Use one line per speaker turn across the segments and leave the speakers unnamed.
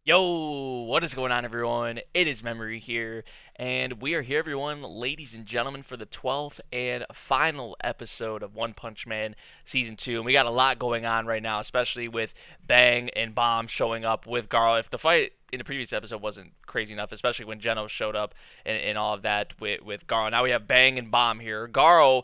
Yo, what is going on, everyone? It is Memory here, and we are here, everyone, ladies and gentlemen, for the 12th and final episode of One Punch Man Season 2. And we got a lot going on right now, especially with Bang and Bomb showing up with Garl. If the fight in the previous episode wasn't crazy enough, especially when Genos showed up and all of that with Garl. Now we have Bang and Bomb here. Garl,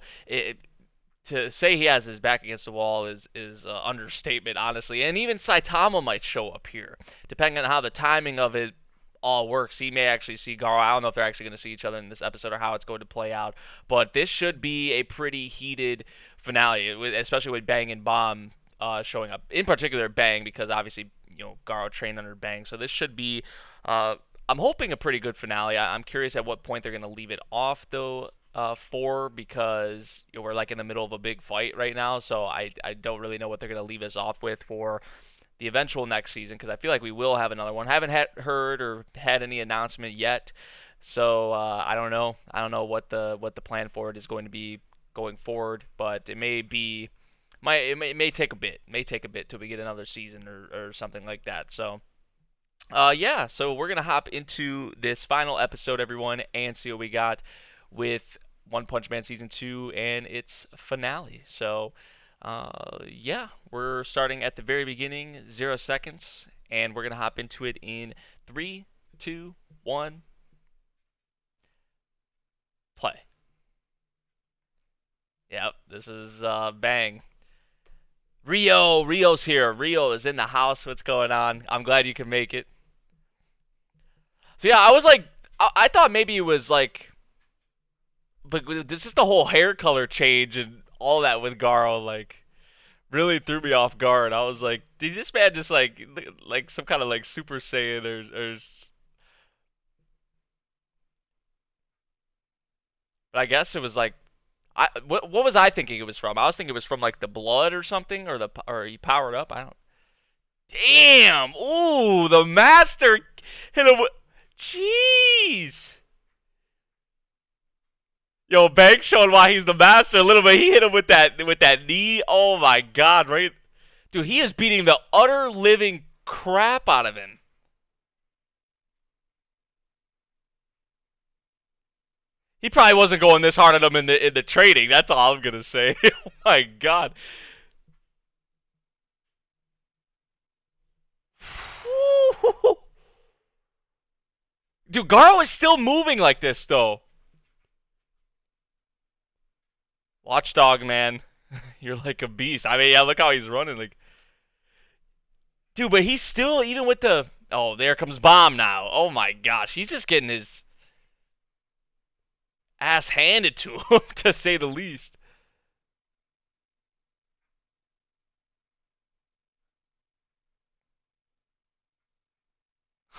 to say he has his back against the wall is understatement, honestly. And even Saitama might show up here, depending on how the timing of it all works. He may actually see Garo. I don't know if they're actually going to see each other in this episode or how it's going to play out. But this should be a pretty heated finale, especially with Bang and Bomb showing up. In particular, Bang, because obviously Garo trained under Bang. So this should be. I'm hoping a pretty good finale. I'm curious at what point they're going to leave it off, though, for, because we're like in the middle of a big fight right now, so I don't really know what they're going to leave us off with for the eventual next season, because I feel like we will have another one. Haven't heard or had any announcement yet, so I don't know. I don't know what the plan for it is going to be going forward, but it may be it may take a bit. It may take a bit till we get another season or something like that. So yeah, so we're gonna hop into this final episode, everyone, and see what we got with One Punch Man Season 2 and its finale. So, yeah, we're starting at the very beginning, 0 seconds, and we're going to hop into it in 3, 2, 1, play. Yep, this is Bang. Rio's here. Rio is in the house. What's going on? I'm glad you can make it. So, yeah, I was like, I thought maybe it was like, but this is the whole hair color change and all that with Garo, like, really threw me off guard. I was like, did this man just like some kind of like Super Saiyan or but I guess it was like what was I thinking it was from? I was thinking it was from like the blood or something, or he powered up. I don't. Damn! Ooh, the master hit him with. Jeez. Yo, Banks showing why he's the master a little bit. He hit him with that knee. Oh my god, right? Dude, he is beating the utter living crap out of him. He probably wasn't going this hard at him in the trading. That's all I'm gonna say. Oh my god. Dude, Garo is still moving like this though. Watchdog, man. You're like a beast. I mean, yeah, look how he's running. Like, dude, but he's still, even with the. Oh, there comes Bomb now. Oh my gosh, he's just getting his ass handed to him, to say the least.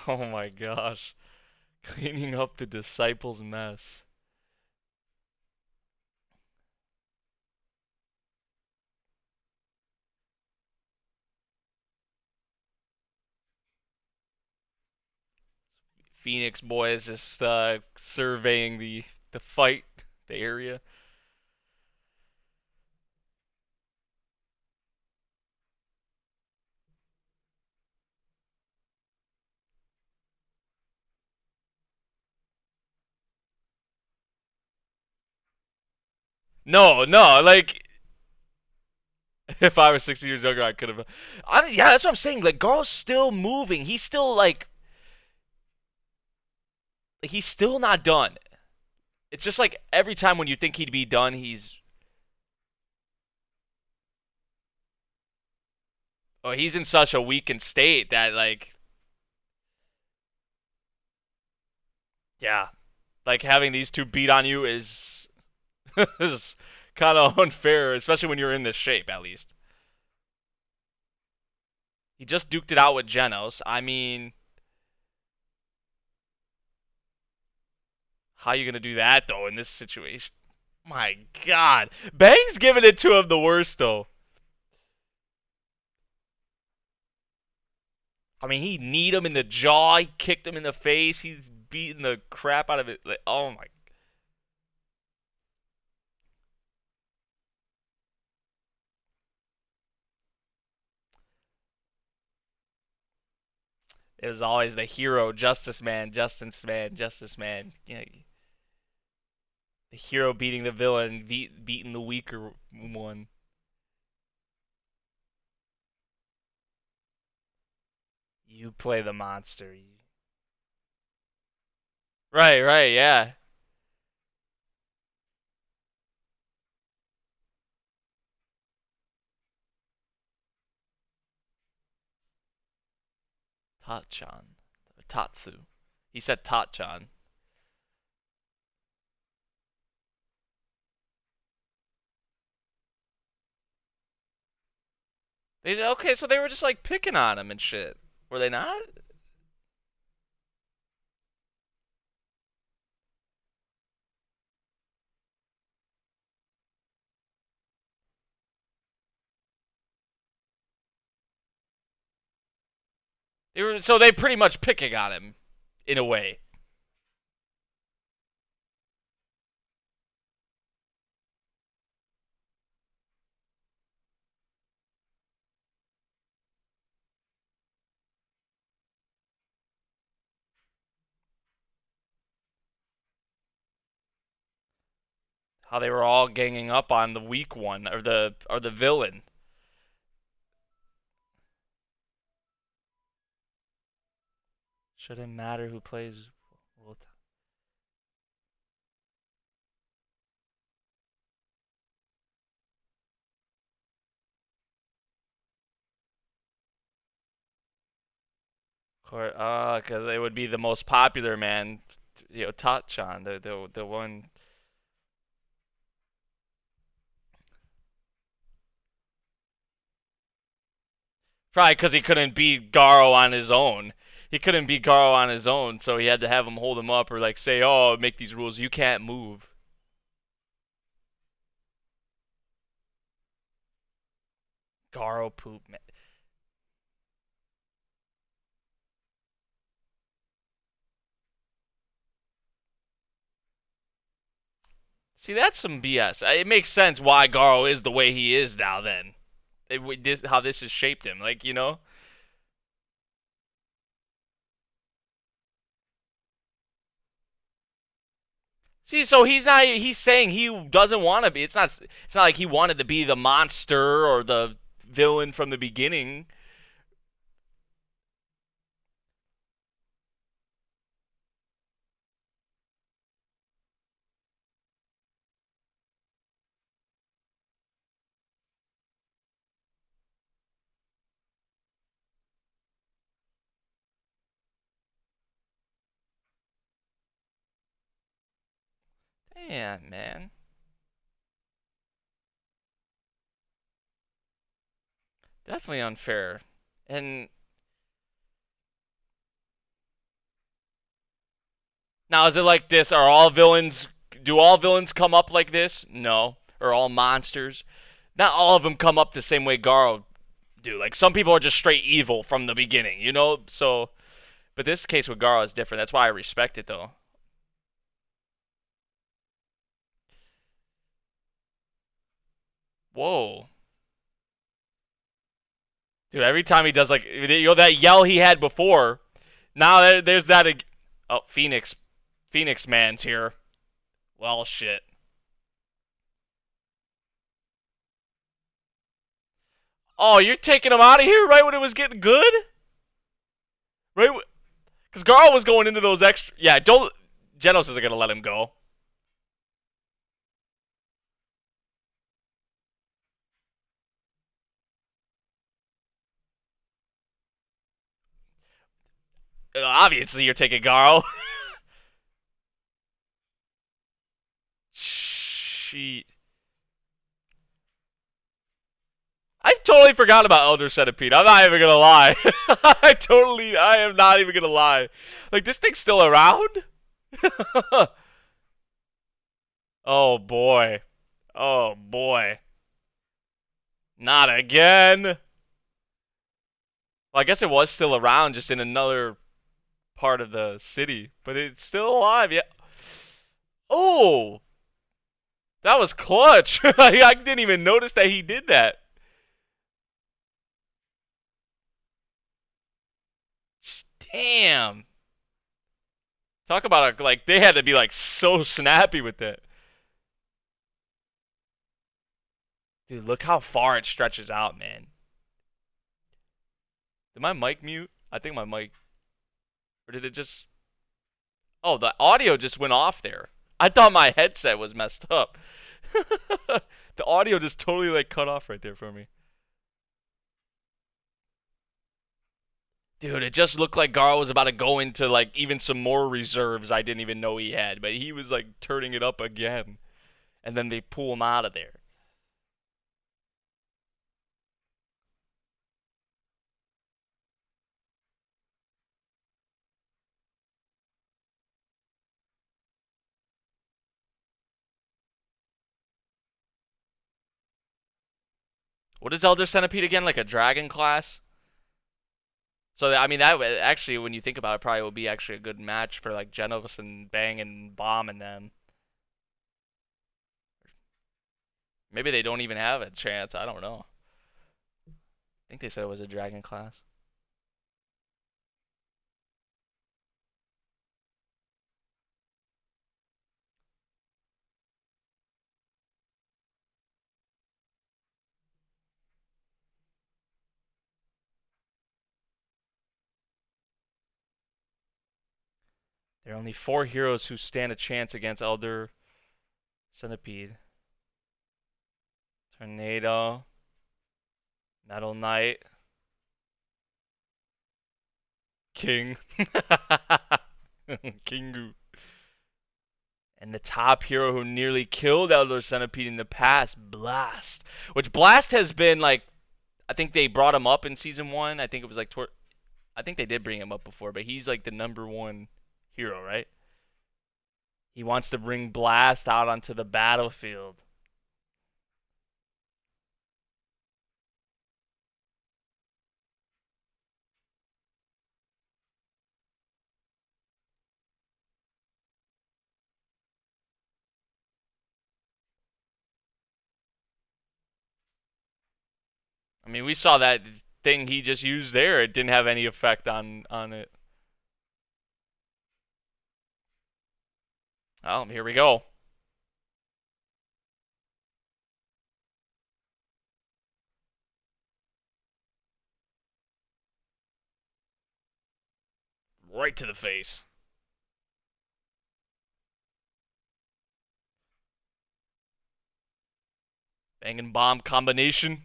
Oh my gosh. Cleaning up the disciples' mess. Phoenix boy is just surveying the fight, the area. No, no, like if I was 60 years younger, I could have. Yeah, that's what I'm saying. Like, Garl's still moving. He's still like he's still not done. It's just like every time when you think he'd be done, he's in such a weakened state that like, yeah, like having these two beat on you is is kind of unfair, especially when you're in this shape. At least he just duked it out with Genos. I mean, how you gonna do that though in this situation? My God, Bang's giving it to him the worst though. I mean, he kneed him in the jaw, he kicked him in the face, he's beating the crap out of it. Like, oh my. It was always the hero, justice man, justice man, justice man. You know, the hero beating the villain, beating the weaker one. You play the monster. Right, right, yeah. Tatchan. Tatsu. He said Tatchan. Okay, so they were just like picking on him and shit. Were they not? They pretty much picking on him in a way. How they were all ganging up on the weak one or the villain. Shouldn't matter who plays. Because it would be the most popular man, Tatchan, the one. Probably because he couldn't beat Garo on his own. He couldn't beat Garo on his own, so he had to have him hold him up or like say, "Oh, make these rules. You can't move." Garo poop. Man. See, that's some BS. It makes sense why Garo is the way he is now. Then, how this has shaped him. Like you know. See, so he's not. He's saying he doesn't want to be. It's not. It's not like he wanted to be the monster or the villain from the beginning. Damn, man. Definitely unfair. And now, is it like this? Are all villains? Do all villains come up like this? No. Or all monsters? Not all of them come up the same way Garo do. Like some people are just straight evil from the beginning, you know. So, but this case with Garo is different. That's why I respect it, though. Whoa, dude! Every time he does like that yell he had before, now there's that. Oh, Phoenix man's here. Well, shit. Oh, you're taking him out of here right when it was getting good? Right? Because Garo was going into those extra. Yeah, don't. Genos isn't going to let him go. Obviously, you're taking Garo. She. I totally forgot about Elder Centipede. I'm not even gonna lie. I am not even gonna lie. Like, this thing's still around? Oh, boy. Oh, boy. Not again. Well, I guess it was still around, just in another part of the city. But it's still alive, yeah. Oh! That was clutch. I didn't even notice that he did that. Damn. Talk about like they had to be like so snappy with that. Dude, look how far it stretches out, man. Did my mic mute? I think my mic. Or did it just. Oh, the audio just went off there. I thought my headset was messed up. The audio just totally like cut off right there for me. Dude, it just looked like Garo was about to go into like even some more reserves I didn't even know he had, but he was like turning it up again. And then they pull him out of there. What is Elder Centipede again? Like a dragon class? So I mean that actually, when you think about it, probably would be actually a good match for like Genos and Bang and Bomb and them. Maybe they don't even have a chance. I don't know. I think they said it was a dragon class. There are only 4 heroes who stand a chance against Elder Centipede. Tornado, Metal Knight, King, Kingu. And the top hero who nearly killed Elder Centipede in the past, Blast. Which Blast has been like, I think they brought him up in season 1. I think it was like, I think they did bring him up before, but he's like the #1 hero, right? He wants to bring Blast out onto the battlefield. I mean, we saw that thing he just used there. It didn't have any effect on it. Oh, here we go. Right to the face. Bang and bomb combination.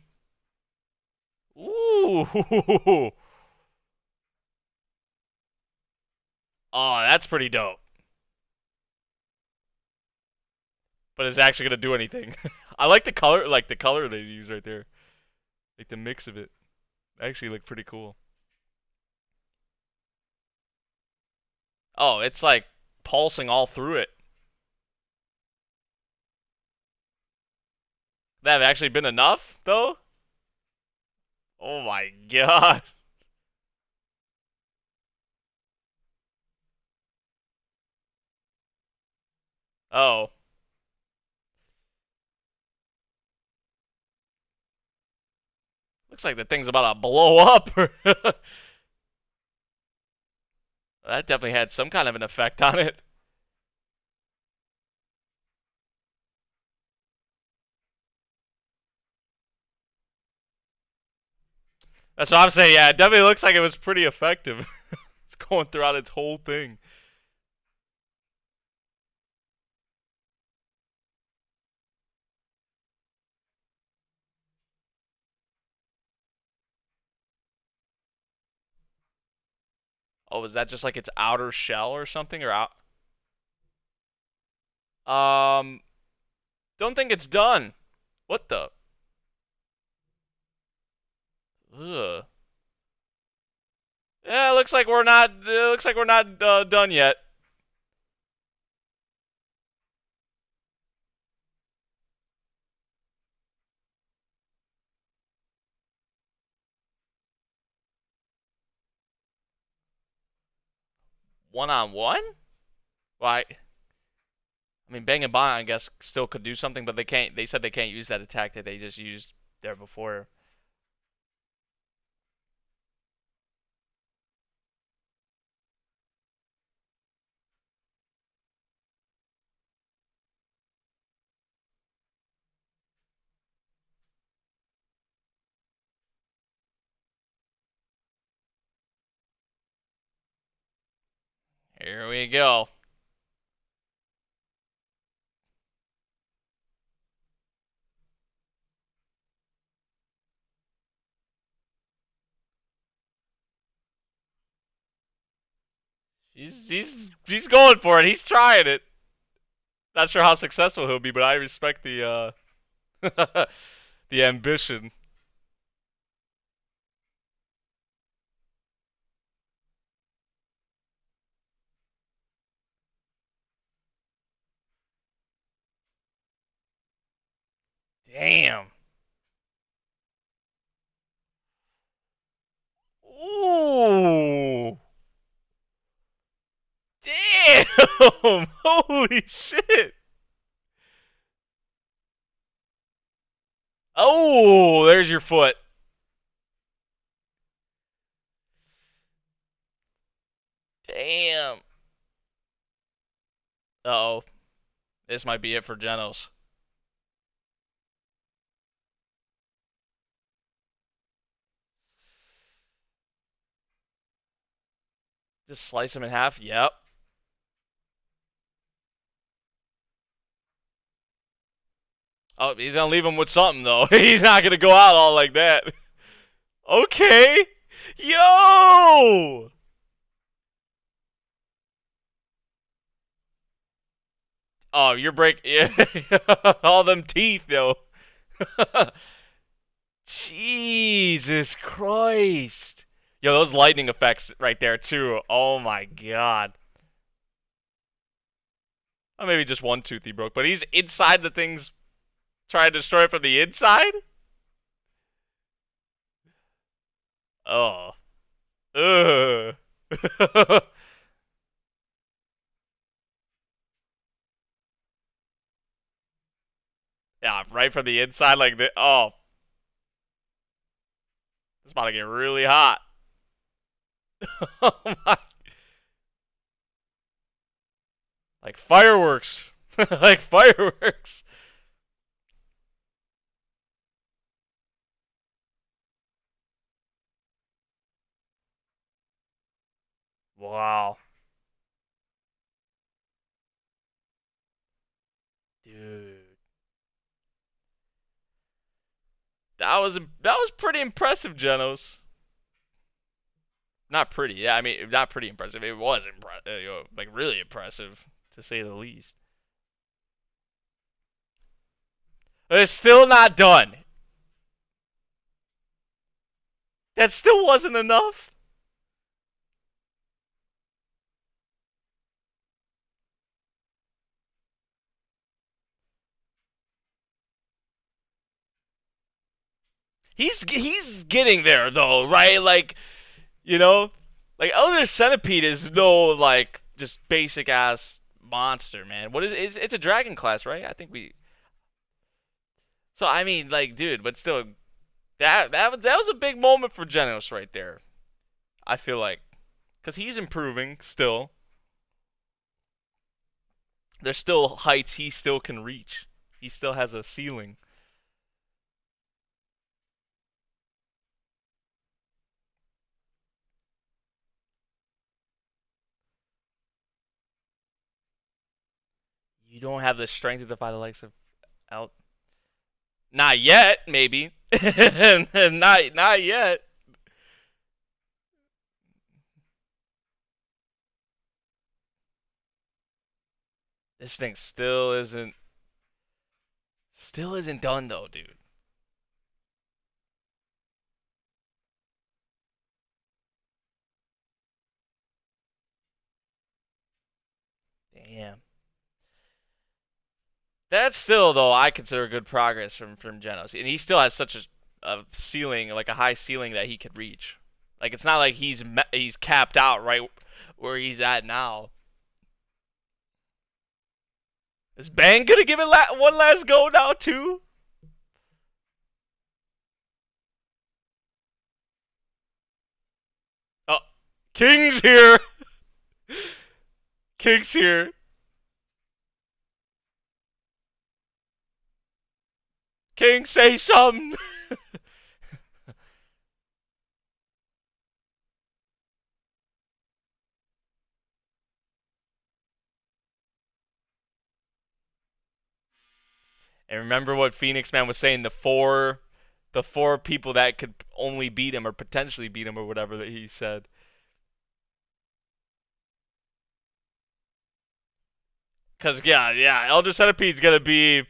Ooh. Oh, that's pretty dope. But it's actually gonna do anything. I like the color they use right there. Like the mix of it. Actually look pretty cool. Oh, it's like pulsing all through it. That have actually been enough, though? Oh my god. Oh. Looks like the thing's about to blow up. That definitely had some kind of an effect on it. That's what I'm saying. Yeah, it definitely looks like it was pretty effective. It's going throughout its whole thing. Oh, is that just like its outer shell or something? Or out? Um, don't think it's done. What the? Ugh. Yeah, it looks like we're not. It looks like we're not done yet. One on one? Why? I mean, Bang and Bang, I guess, still could do something, but they can't. They said they can't use that attack that they just used there before. Here we go. He's going for it. He's trying it. Not sure how successful he'll be, but I respect the the ambition. Damn. Ooh. Damn. Holy shit. Oh, there's your foot. Damn. Uh-oh. This might be it for Genos. Just slice him in half. Yep. Oh, he's gonna leave him with something though. He's not gonna go out all like that. Okay. Yo. Oh, you're break. Yeah. All them teeth, yo. Jesus Christ. Yo, those lightning effects right there too. Oh my god. Oh, maybe just one tooth he broke, but he's inside the things trying to destroy it from the inside? Oh. Ugh. Yeah, right from the inside like this. Oh. It's about to get really hot. Oh my. Like fireworks. Like fireworks. Wow. Dude. That was pretty impressive, Genos. Not pretty. Yeah, I mean, not pretty impressive. It was impressive, like really impressive to say the least. But it's still not done. That still wasn't enough. He's getting there though, right? Like, you know, like Elder Centipede is no like just basic ass monster, man. What is it's a dragon class, right? I think we. So I mean, like, dude, but still, that was a big moment for Genos right there. I feel like, because he's improving still. There's still heights he still can reach. He still has a ceiling. You don't have the strength to defy the likes of out. Not yet, maybe. Not yet. This thing still isn't done though, dude. Damn. That's still though I consider good progress from Genos, and he still has such a ceiling, like a high ceiling that he could reach. Like it's not like he's capped out right where he's at now. Is Bang gonna give it one last go now too? Oh, King's here. King's here. King, say something. And remember what Phoenix Man was saying, the four people that could only beat him or potentially beat him or whatever that he said. Cause yeah, Elder Centipede's gonna be.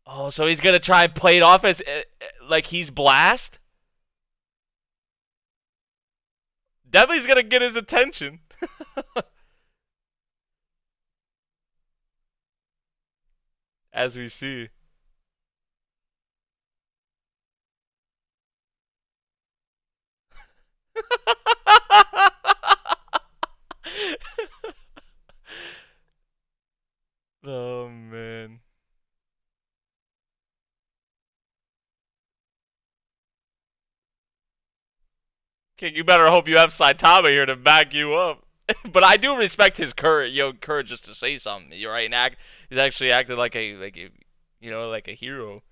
Oh, so he's gonna try and play it off as like he's Blast. Definitely's gonna get his attention. As we see. Oh man. King, you better hope you have Saitama here to back you up. But I do respect his courage just to say something. You're right, and he's actually acted like a hero.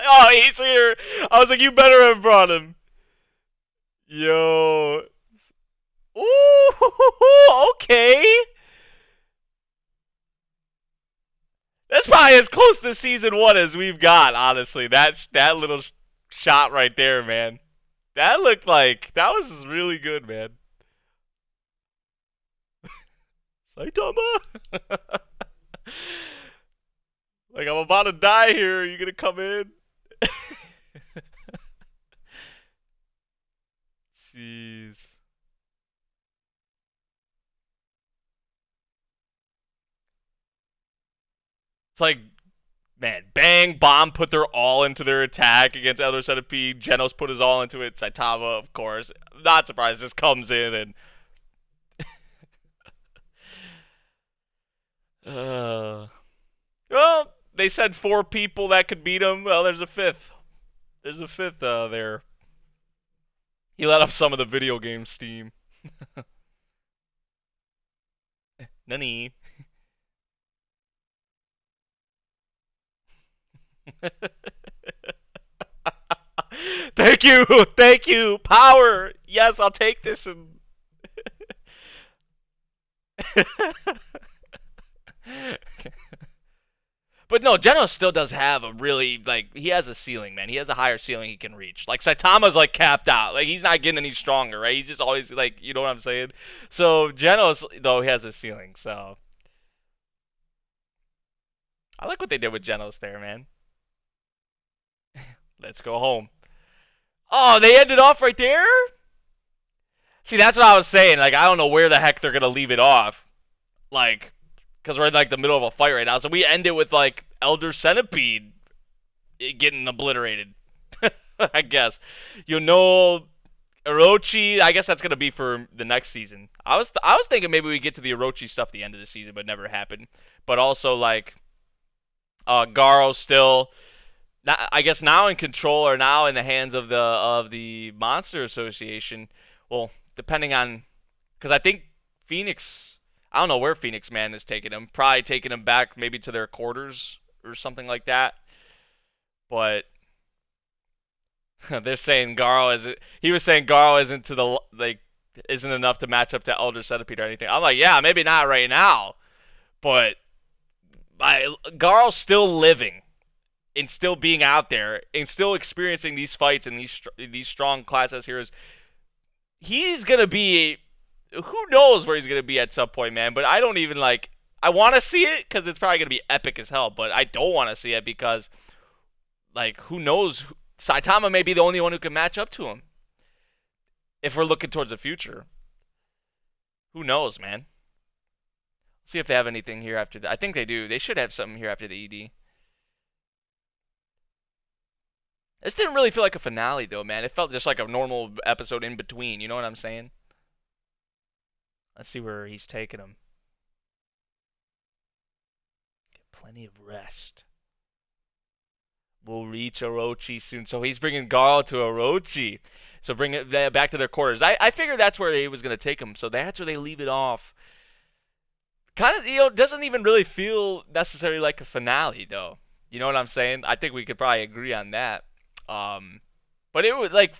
Oh, he's here. I was like, you better have brought him. Yo. Ooh, okay. That's probably as close to season one as we've got, honestly. That little shot right there, man. That looked like that was really good, man. Saitama. Like, I'm about to die here. Are you gonna come in? Jeez. It's like, man, bang, bomb put their all into their attack against Elder Centipede. Genos put his all into it. Saitama, of course. Not surprised, just comes in and. Well, they said 4 people that could beat him. Well, there's a fifth. There's a fifth there. He let up some of the video game steam. Nani? Thank you, power. Yes, I'll take this and. But no, Genos still does have a really he has a ceiling, man. He has a higher ceiling he can reach. Like Saitama's like capped out. Like he's not getting any stronger, right? He's just always like, you know what I'm saying? So Genos though he has a ceiling. So I like what they did with Genos there, man. Let's go home. Oh, they ended off right there? See, that's what I was saying. Like I don't know where the heck they're gonna leave it off. Like, because we're in like the middle of a fight right now. So we end it with like Elder Centipede getting obliterated. I guess. You know, Orochi. I guess that's gonna be for the next season. I was thinking maybe we get to the Orochi stuff at the end of the season, but never happened. But also like, Garo still. I guess now in control or now in the hands of the Monster Association. Well, depending on, because I think Phoenix. I don't know where Phoenix Man is taking him. Probably taking him back maybe to their quarters or something like that. But they're saying Garo is. He was saying Garo isn't to the isn't enough to match up to Elder Centipede or anything. I'm like, yeah, maybe not right now, but Garo's still living and still being out there and still experiencing these fights and these strong class S heroes. He's gonna be. Who knows where he's gonna be at some point, man? But I don't even like. I want to see it because it's probably gonna be epic as hell. But I don't want to see it because, like, who knows? Saitama may be the only one who can match up to him. If we're looking towards the future, who knows, man? See if they have anything here after that. I think they do. They should have something here after the ED. This didn't really feel like a finale, though, man. It felt just like a normal episode in between. You know what I'm saying? Let's see where he's taking him. Get plenty of rest. We'll reach Orochi soon. So he's bringing Garo to Orochi. So bring it back to their quarters. I figured that's where he was going to take him. So that's where they leave it off. Kind of, doesn't even really feel necessarily like a finale, though. You know what I'm saying? I think we could probably agree on that. Um, but it was like,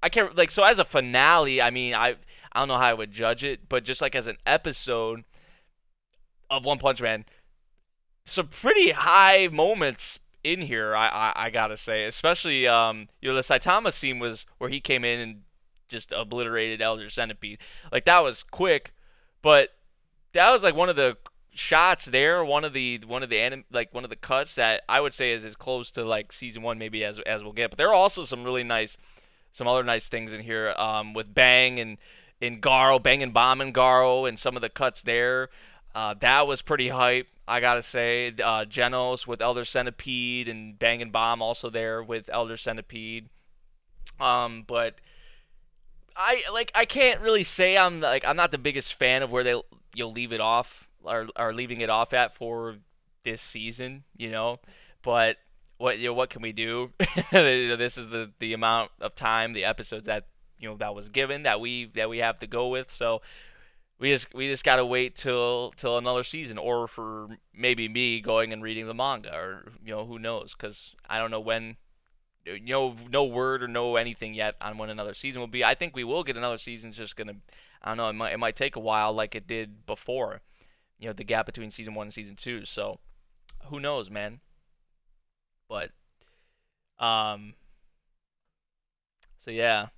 I can't, like, so as a finale, I mean, I don't know how I would judge it, but just like as an episode of One Punch Man, some pretty high moments in here. I gotta say, especially the Saitama scene was where he came in and just obliterated Elder Centipede. Like that was quick, but that was like one of the shots there, one of the cuts that I would say is as close to like season one maybe as we'll get. But there are also some other nice things in here with Bang and in Garo, Bang and Bomb and Garo, and some of the cuts there. That was pretty hype, I gotta say. Genos with Elder Centipede and Bang and Bomb also there with Elder Centipede. But I can't really say I'm not the biggest fan of where you'll leave it off or leaving it off at for this season, But what can we do? This is the amount of time, the episodes that that was given that we have to go with. So we just gotta wait till another season, or for maybe me going and reading the manga, or who knows? Because I don't know when. No word or no anything yet on when another season will be. I think we will get another season. It's just gonna, I don't know. It might take a while, like it did before. The gap between season one and season two. So who knows, man? But um, so yeah.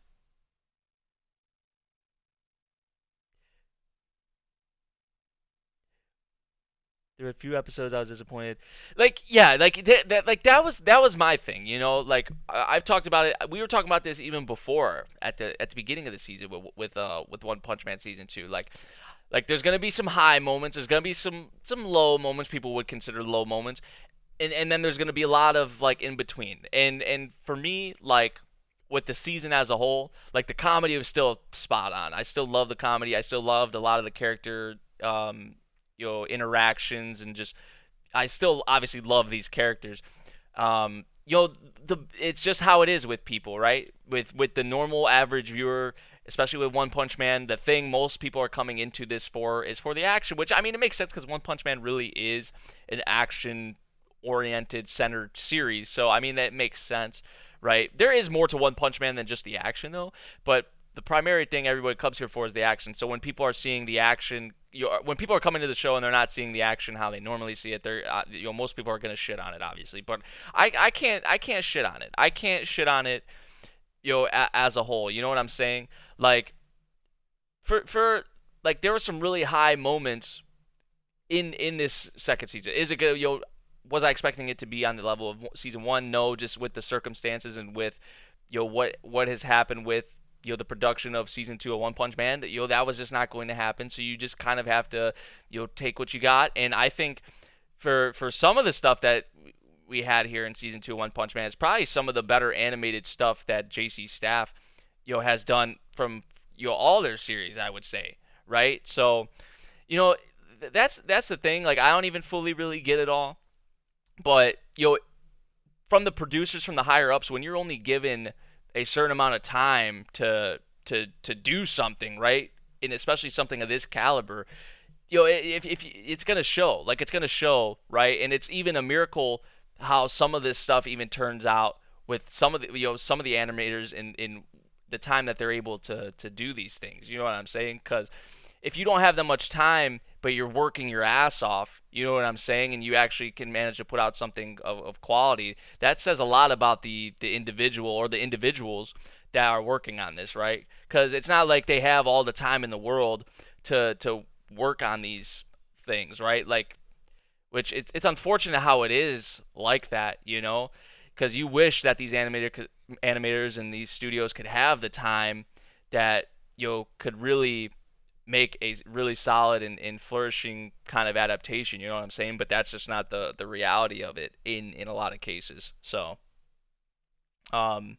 There were a few episodes I was disappointed. Like yeah, that was my thing. Like I've talked about it. We were talking about this even before at the beginning of the season with One Punch Man season two. Like there's gonna be some high moments. There's gonna be some low moments. People would consider low moments, and then there's gonna be a lot of like in between. And for me, like with the season as a whole, like the comedy was still spot on. I still love the comedy. I still loved a lot of the character interactions, and just I still obviously love these characters. It's just how it is with people, right? With the normal average viewer, especially with One Punch Man, the thing most people are coming into this for is for the action, which I mean it makes sense because One Punch Man really is an action oriented centered series. So I mean that makes sense, right? There is more to One Punch Man than just the action though, but the primary thing everybody comes here for is the action. So when people are seeing the action, when people are coming to the show and they're not seeing the action how they normally see it, they're most people are gonna shit on it, obviously. But I can't shit on it. I can't shit on it, as a whole. You know what I'm saying? Like for like there were some really high moments in this second season. Is it good? Was I expecting it to be on the level of season one? No, just with the circumstances and with what has happened with the production of season two of One Punch Man. That was just not going to happen. So you just kind of have to take what you got. And I think for some of the stuff that we had here in season two of One Punch Man, it's probably some of the better animated stuff that JC staff has done from all their series, I would say, right? So you know that's the thing. Like I don't even fully really get it all, but from the producers, from the higher ups, when you're only given a certain amount of time to do something, right? And especially something of this caliber, if it's gonna show, like it's gonna show, right? And it's even a miracle how some of this stuff even turns out with some of the some of the animators in the time that they're able to do these things. You know what I'm saying? Because if you don't have that much time, but you're working your ass off, you know what I'm saying, and you actually can manage to put out something of quality, that says a lot about the individual or the individuals that are working on this, right? Because it's not like they have all the time in the world to work on these things, right? Like, which it's unfortunate how it is like that, because you wish that these animators and these studios could have the time that could really make a really solid and flourishing kind of adaptation. You know what I'm saying? But that's just not the reality of it in a lot of cases. So, um,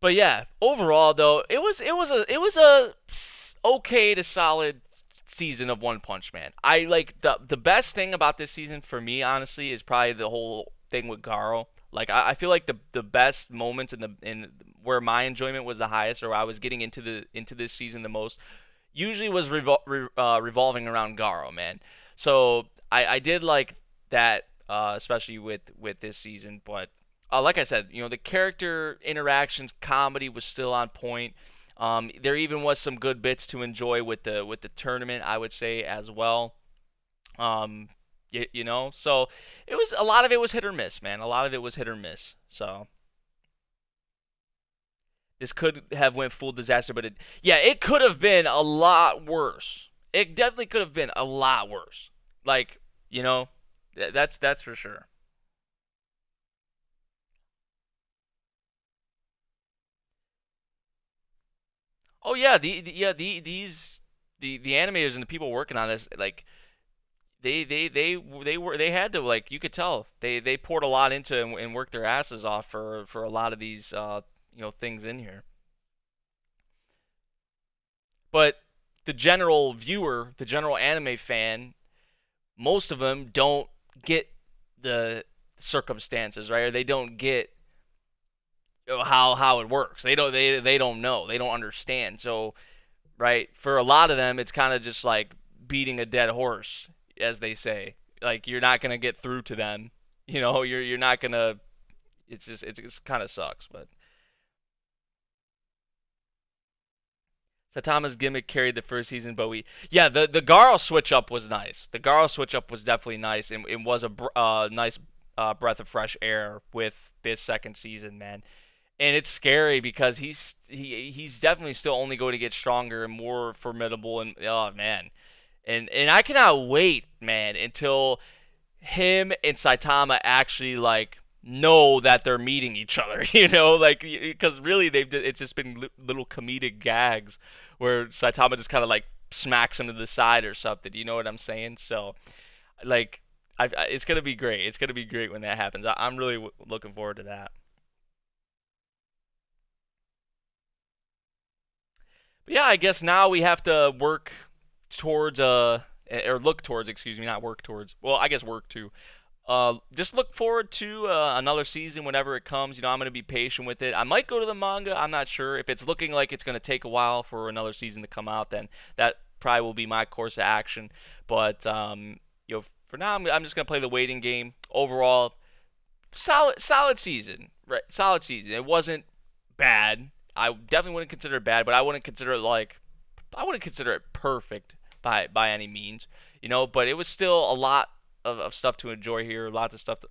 but yeah, overall though, it was a okay to solid season of One Punch Man. I like the best thing about this season for me, honestly, is probably the whole thing with Garo. Like I feel like the best moments in where my enjoyment was the highest, or I was getting into this season the most, usually was revolving around Garo, man. So I did like that, especially with this season. But like I said, the character interactions, comedy was still on point. There even was some good bits to enjoy with the tournament, I would say as well. Um, so it was a lot of it was hit or miss, man. A lot of it was hit or miss. So this could have went full disaster, but it could have been a lot worse. It definitely could have been a lot worse. Like, that's for sure. Oh yeah, the animators and the people working on this, like they had to, like, you could tell they poured a lot into and worked their asses off for a lot of these things in here. But the general viewer, the general anime fan, most of them don't get the circumstances, right? Or they don't get how it works. They don't know. They don't understand. So, right, for a lot of them, it's kind of just like beating a dead horse, as they say. Like, you're not gonna get through to them. You're not gonna. It's kind of sucks, but Satama's gimmick carried the first season, but yeah, the Garo switch up was nice. The Garo switch up was definitely nice, and it was a nice breath of fresh air with this second season, man. And it's scary because he's definitely still only going to get stronger and more formidable, and oh man, and I cannot wait, man, until him and Saitama actually, like, know that they're meeting each other. Like, because really it's just been little comedic gags where Saitama just kind of like smacks him to the side or something. You know what I'm saying? So, like, it's gonna be great. It's gonna be great when that happens. I'm really looking forward to that. But yeah, I guess now we have to work towards or look towards, excuse me, not work towards. Well, I guess work too. Just look forward to another season whenever it comes. I'm going to be patient with it. I might go to the manga. I'm not sure. If it's looking like it's going to take a while for another season to come out, then that probably will be my course of action. But for now, I'm just going to play the waiting game. Overall, solid season. Right, solid season. It wasn't bad. I definitely wouldn't consider it bad, but I wouldn't consider it perfect by any means. But it was still a lot of stuff to enjoy here, a lot of stuff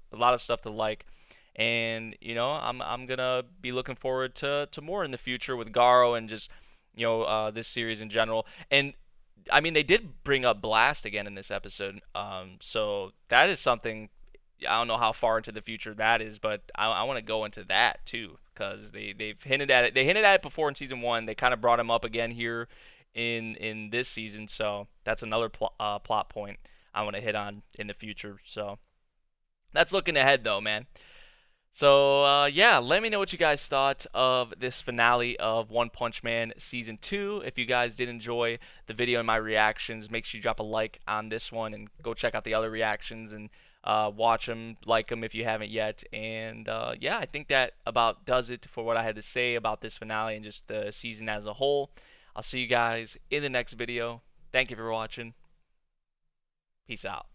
to like, and I'm gonna be looking forward to more in the future with Garo and just this series in general. And I mean, they did bring up Blast again in this episode, so that is something. I don't know how far into the future that is, but I want to go into that too because they've hinted at it. They hinted at it before in season one. They kind of brought him up again here in this season, so that's another plot point I want to hit on in the future. So that's looking ahead though, man. So yeah, let me know what you guys thought of this finale of One Punch Man Season 2. If you guys did enjoy the video and my reactions, make sure you drop a like on this one and go check out the other reactions and watch them, like them if you haven't yet. And yeah, I think that about does it for what I had to say about this finale and just the season as a whole. I'll see you guys in the next video. Thank you for watching. Peace out.